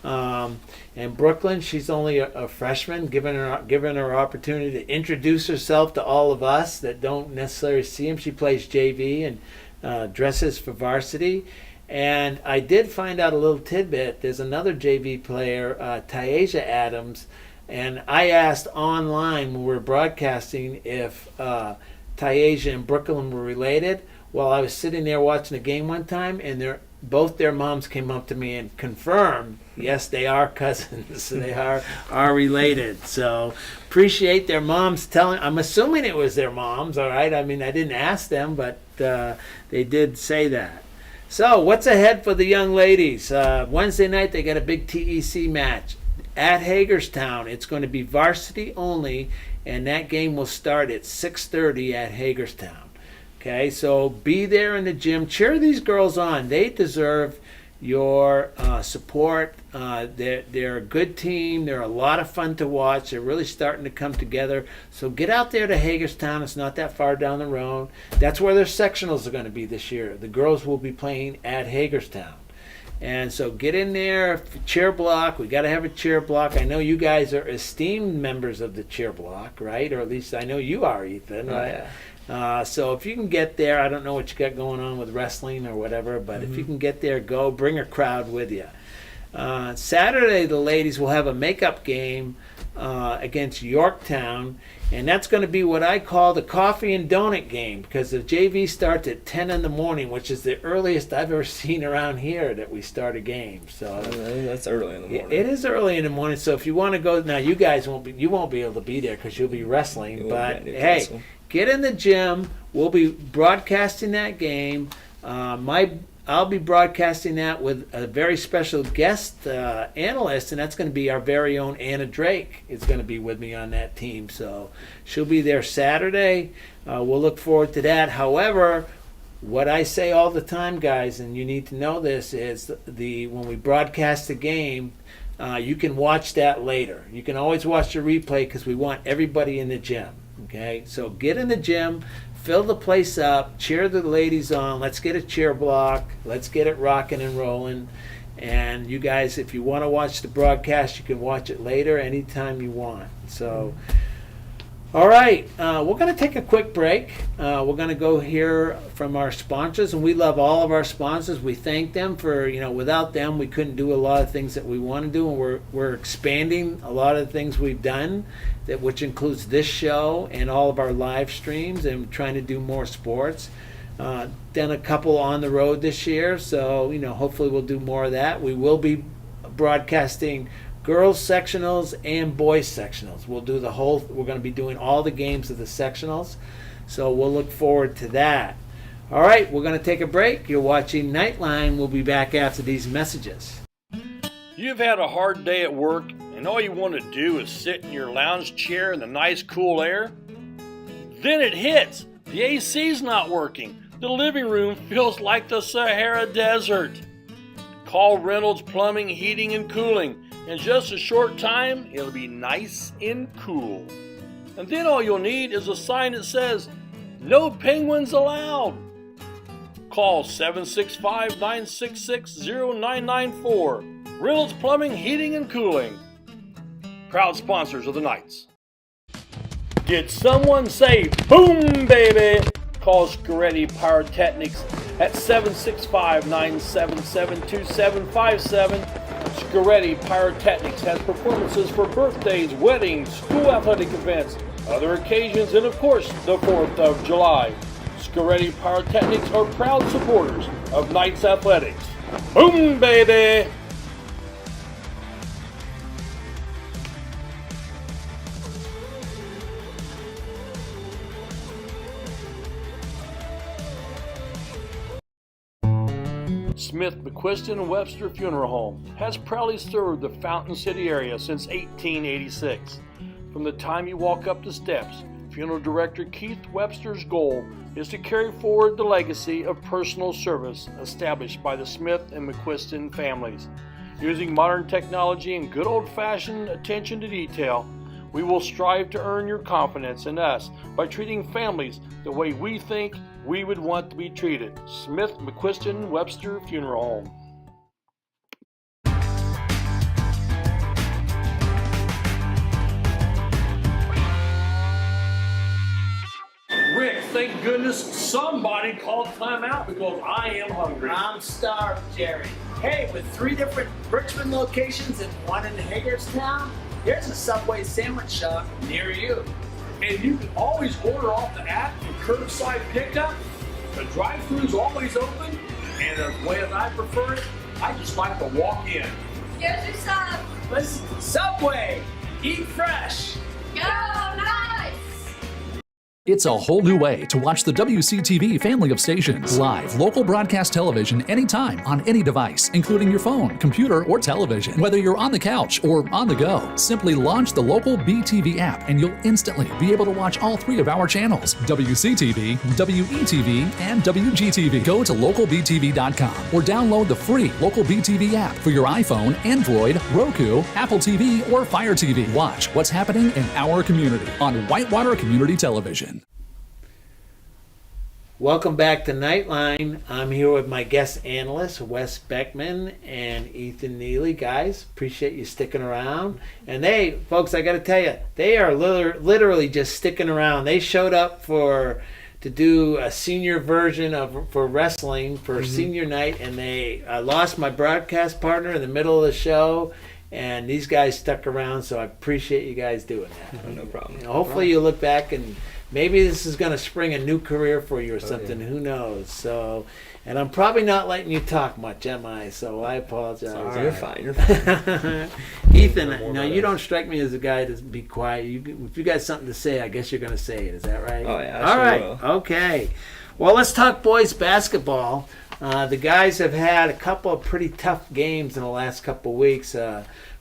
And Brooklyn, she's only a freshman, giving her opportunity to introduce herself to all of us that don't necessarily see him. She plays JV and dresses for varsity. And I did find out a little tidbit. There's another JV player, Tyasia Adams, and I asked online when we were broadcasting if Tyasia and Brooklyn were related. Well, I was sitting there watching a game one time, and both their moms came up to me and confirmed, yes, they are cousins. They are related. So appreciate their moms telling. I'm assuming it was their moms, all right? I mean, I didn't ask them, but they did say that. So what's ahead for the young ladies? Wednesday night, they got a big TEC match at Hagerstown. It's going to be varsity only, and that game will start at 6:30 at Hagerstown. Okay, so be there in the gym. Cheer these girls on. They deserve your support. They're a good team. They're a lot of fun to watch. They're really starting to come together. So get out there to Hagerstown. It's not that far down the road. That's where their sectionals are going to be this year. The girls will be playing at Hagerstown. And so get in there, cheer block. We got to have a cheer block. I know you guys are esteemed members of the cheer block, right? Or at least I know you are, Ethan. Right? Yeah. So if you can get there, I don't know what you got going on with wrestling or whatever, but if you can get there, go. Bring a crowd with you. Saturday, the ladies will have a makeup game against Yorktown, and that's going to be what I call the coffee and donut game, because the JV starts at 10 in the morning, which is the earliest I've ever seen around here that we start a game. So that's early in the morning. It is early in the morning. So if you want to go now, you guys won't be able to be there because you'll be wrestling. But hey, get in the gym. We'll be broadcasting that game. I'll be broadcasting that with a very special guest analyst, and that's going to be our very own Anna Drake is going to be with me on that team. So she'll be there Saturday. We'll look forward to that. However, what I say all the time, guys, and you need to know this, is when we broadcast the game, you can watch that later. You can always watch the replay because we want everybody in the gym. Okay, so get in the gym. Fill the place up, cheer the ladies on. Let's get a cheer block. Let's get it rocking and rolling. And you guys, if you want to watch the broadcast, you can watch it later anytime you want. So, all right, we're going to take a quick break. We're going to go hear from our sponsors, and we love all of our sponsors. We thank them for, without them, we couldn't do a lot of things that we want to do, and we're expanding a lot of the things we've done, which includes this show and all of our live streams, and trying to do more sports. Done a couple on the road this year, so hopefully we'll do more of that. We will be broadcasting girls sectionals and boys sectionals. We're going to be doing all the games of the sectionals, so we'll look forward to that. All right, we're going to take a break. You're watching Knightline. We'll be back after these messages. You've had a hard day at work and all you want to do is sit in your lounge chair in the nice cool air? Then it hits! The AC's not working. The living room feels like the Sahara Desert. Call Reynolds Plumbing, Heating, and Cooling. In just a short time, it'll be nice and cool. And then all you'll need is a sign that says, "No penguins allowed." Call 765-966-0994. Reynolds Plumbing, Heating, and Cooling. Proud sponsors of the Knights. Did someone say boom, baby? Call Scoretti Pyrotechnics at 765-977-2757. Scoretti Pyrotechnics has performances for birthdays, weddings, school athletic events, other occasions, and of course, the 4th of July. Scoretti Pyrotechnics are proud supporters of Knights Athletics. Boom, baby! Smith, McQuiston, and Webster Funeral Home has proudly served the Fountain City area since 1886. From the time you walk up the steps, Funeral Director Keith Webster's goal is to carry forward the legacy of personal service established by the Smith and McQuiston families. Using modern technology and good old-fashioned attention to detail, we will strive to earn your confidence in us by treating families the way we think we would want to be treated. Smith, McQuiston, Webster Funeral Home. Rick, thank goodness somebody called timeout because I am hungry. I'm starved, Jerry. Hey, with 3 different Richmond locations and 1 in Hagerstown, there's a Subway sandwich shop near you. And you can always order off the app for curbside pickup. The drive-thru's always open, and the way that I prefer it, I just like to walk in. Here's your sub. Listen, Subway, eat fresh. Go Knights! It's a whole new way to watch the WCTV family of stations. Live, local broadcast television anytime, on any device, including your phone, computer, or television. Whether you're on the couch or on the go, simply launch the local BTV app and you'll instantly be able to watch all 3 of our channels, WCTV, WETV, and WGTV. Go to localbtv.com or download the free Local BTV app for your iPhone, Android, Roku, Apple TV, or Fire TV. Watch what's happening in our community on Whitewater Community Television. Welcome back to Knightline. I'm here with my guest analysts, Wes Beckman and Ethan Neely. Guys, appreciate you sticking around. And they, folks, I got to tell you, they are literally just sticking around. They showed up to do a senior version for wrestling for senior night, and I lost my broadcast partner in the middle of the show. And these guys stuck around, so I appreciate you guys doing that. No problem. Hopefully you look back and maybe this is going to spring a new career for you or something. Who knows? So, and I'm probably not letting you talk much, am I? So I apologize. Sorry, you're fine. You're fine. Ethan, now you don't strike me as a guy to be quiet. If you got something to say, I guess you're going to say it. Is that right? Oh yeah. All right. Will. Okay. Well, let's talk boys basketball. The guys have had a couple of pretty tough games in the last couple of weeks.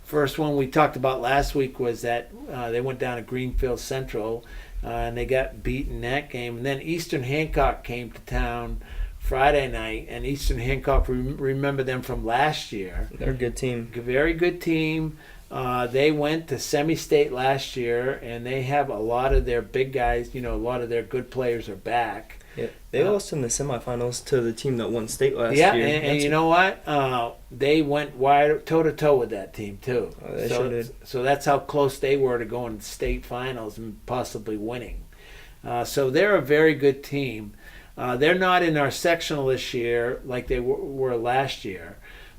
First one we talked about last week was that they went down to Greenfield Central and they got beaten that game. And then Eastern Hancock came to town Friday night, and Eastern Hancock, remember them from last year. They're a good team. Very good team. They went to semi-state last year, and they have a lot of their big guys, a lot of their good players are back. Yeah, they lost in the semifinals to the team that won state last year. Yeah, and you know what? They went toe-to-toe with that team, too. Oh, they sure did. So that's how close they were to going to state finals and possibly winning. So they're a very good team. They're not in our sectional this year like they were last year.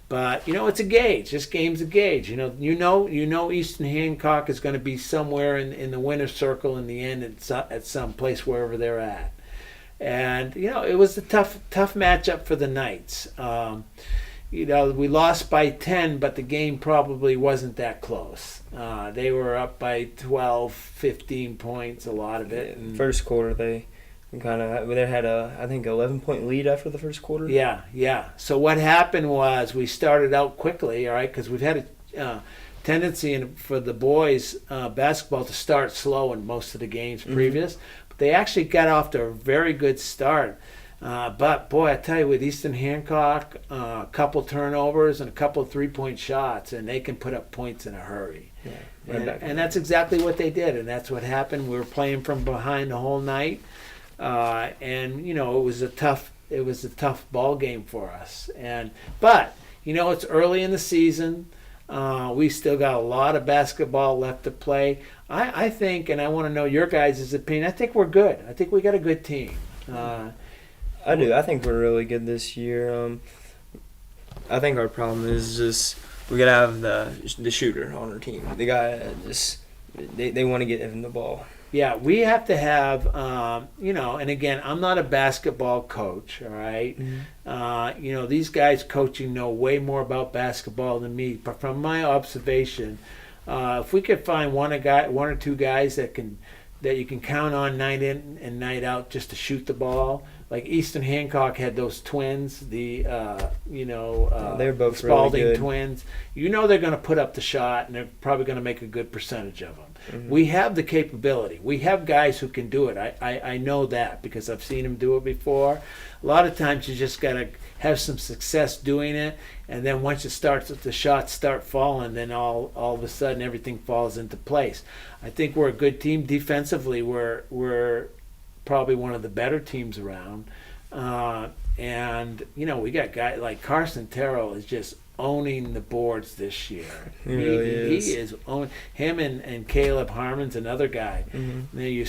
But, it's a gauge. This game's a gauge. You know Eastern Hancock is going to be somewhere in the winner's circle in the end at some place wherever they're at. And, it was a tough matchup for the Knights. We lost by 10, but the game probably wasn't that close. They were up by 12, 15 points, a lot of it. First quarter, they They had I think 11-point lead after the first quarter. Yeah. So what happened was we started out quickly, all right, because we've had a tendency for the boys basketball to start slow in most of the games previous. But they actually got off to a very good start. But boy, I tell you, with Easton Hancock, a couple turnovers and a couple of 3-point shots, and they can put up points in a hurry. Yeah, and that's exactly what they did, and that's what happened. We were playing from behind the whole night. And it was a tough ball game for us. But it's early in the season. We still got a lot of basketball left to play. I think, and I want to know your guys' opinion. I think we're good. I think we got a good team. I do. I think we're really good this year. I think our problem is just we gotta have the shooter on our team. The guy they want to get him the ball. Yeah, we have to have, and again, I'm not a basketball coach, all right? Mm-hmm. These guys coaching know way more about basketball than me. But from my observation, if we could find one or two guys that you can count on night in and night out just to shoot the ball, like Easton Hancock had those twins, they were both Spalding really good. Twins. They're going to put up the shot, and they're probably going to make a good percentage of them. Mm-hmm. We have the capability. We have guys who can do it. I know that because I've seen them do it before. A lot of times you just got to have some success doing it, and then once the shots start falling, then all of a sudden everything falls into place. I think we're a good team defensively. We're probably one of the better teams around, and we got guys like Carson Terrell is just owning the boards this year. He really is. He is owning him and Caleb Harmon's another guy. Mm-hmm. You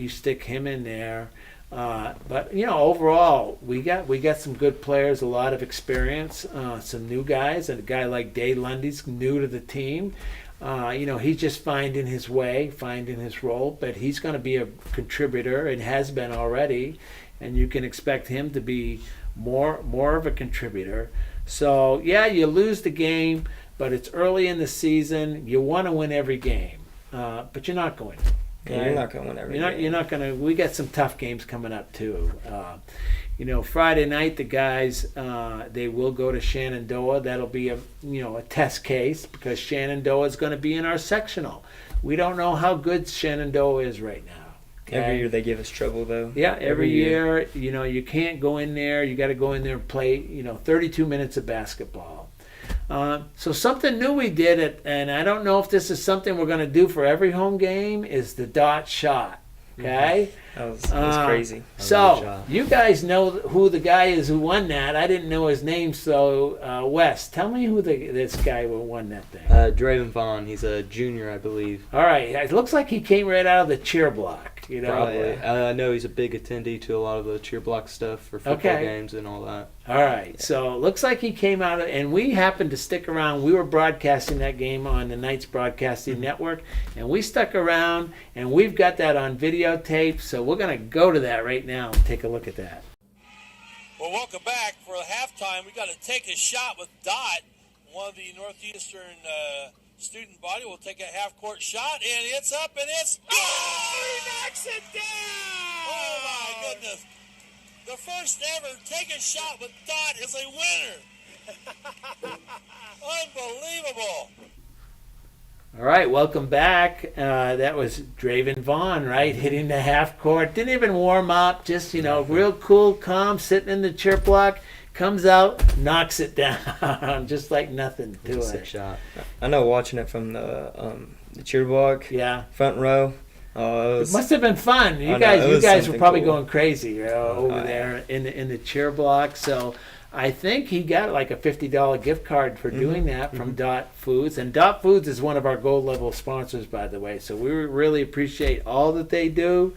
stick him in there. But overall, we got some good players, a lot of experience, some new guys, and a guy like Dave Lundy's new to the team. He's just finding his way, finding his role, but he's going to be a contributor and has been already, and you can expect him to be more of a contributor. So, yeah, you lose the game, but it's early in the season. You want to win every game, but you're not going to. Okay? Yeah, you're not going to win every game. You're not going to. We got some tough games coming up, too. Friday night, the guys, they will go to Shenandoah. That'll be a test case because Shenandoah is going to be in our sectional. We don't know how good Shenandoah is right now. Okay? Every year they give us trouble, though. Yeah, every year. You can't go in there. You got to go in there and play, 32 minutes of basketball. So something new we did, and I don't know if this is something we're going to do for every home game, is the dot shot. Okay? That was crazy. So, you guys know who the guy is who won that. I didn't know his name, so Wes, tell me who this guy who won that thing. Draven Vaughn. He's a junior, I believe. All right. It looks like he came right out of the cheer block. Probably. I know he's a big attendee to a lot of the cheer block stuff for football games and all that. All right. So, it looks like he came out, and we happened to stick around. We were broadcasting that game on the Knights Broadcasting Network, and we stuck around, and we've got that on videotape, so we're going to go to that right now and take a look at that. Well, welcome back. For halftime, we got to take a shot with Dot. One of the Northeastern student body will take a half-court shot, and it's up, and it's... Oh, he knocks it down! Oh, my goodness. The first ever take a shot with Dot is a winner. Unbelievable. All right, welcome back. That was Draven Vaughn, right, hitting the half court. Didn't even warm up, just, real cool, calm, sitting in the cheer block. Comes out, knocks it down, just like nothing to it. Sick shot. I know watching it from the cheer block, front row. It must have been fun. You guys were probably going crazy over there in the cheer block. So I think he got like a $50 gift card for doing that from Dot Foods. And Dot Foods is one of our gold level sponsors, by the way. So we really appreciate all that they do.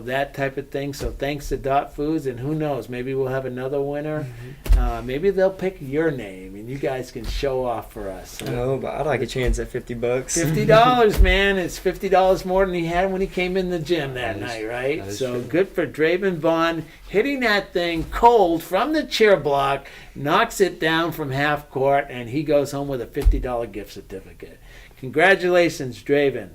That type of thing. So thanks to Dot Foods, and who knows, maybe we'll have another winner. Maybe they'll pick your name, and you guys can show off for us. Oh, but I'd like a chance at $50. $50, man. It's $50 more than he had when he came in the gym that night, right? So true. Good for Draven Vaughn hitting that thing cold from the cheer block, knocks it down from half court, and he goes home with a $50 gift certificate. Congratulations, Draven.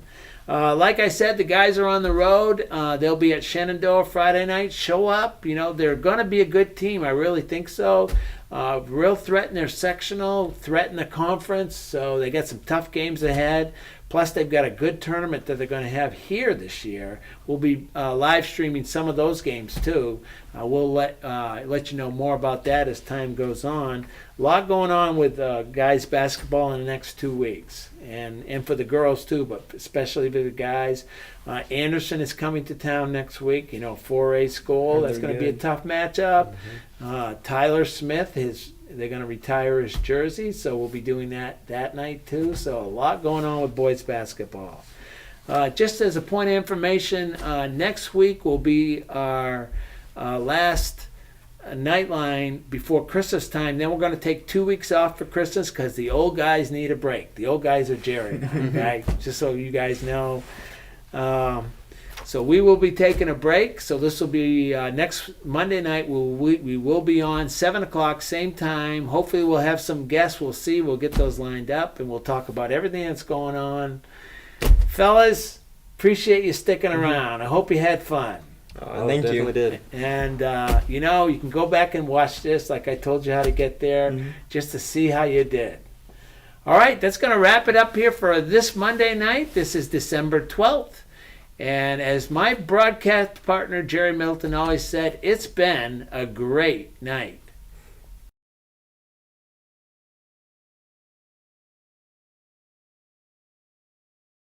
Like I said, the guys are on the road. They'll be at Shenandoah Friday night. Show up. They're going to be a good team. I really think so. Real threat in their sectional, threat in the conference. So they got some tough games ahead. Plus, they've got a good tournament that they're going to have here this year. We'll be live streaming some of those games too. We'll let you know more about that as time goes on. A lot going on with guys basketball in the next 2 weeks, and for the girls too, but especially for the guys. Anderson is coming to town next week. 4A school. That's going to be a tough matchup. Tyler Smith, they're going to retire his jersey, so we'll be doing that night too. So a lot going on with boys basketball. Just as a point of information, next week will be our last Knightline before Christmas time. Then we're going to take 2 weeks off for Christmas because the old guys need a break. The old guys are Jerry, okay? Just so you guys know. So we will be taking a break. So this will be next Monday night. We will be on 7 o'clock, same time. Hopefully we'll have some guests. We'll see. We'll get those lined up, and we'll talk about everything that's going on. Fellas, appreciate you sticking around. I hope you had fun. Thank you. Did. And, you can go back and watch this like I told you how to get there just to see how you did. All right, that's going to wrap it up here for this Monday night. This is December 12th. And as my broadcast partner, Jerry Milton, always said, it's been a great night.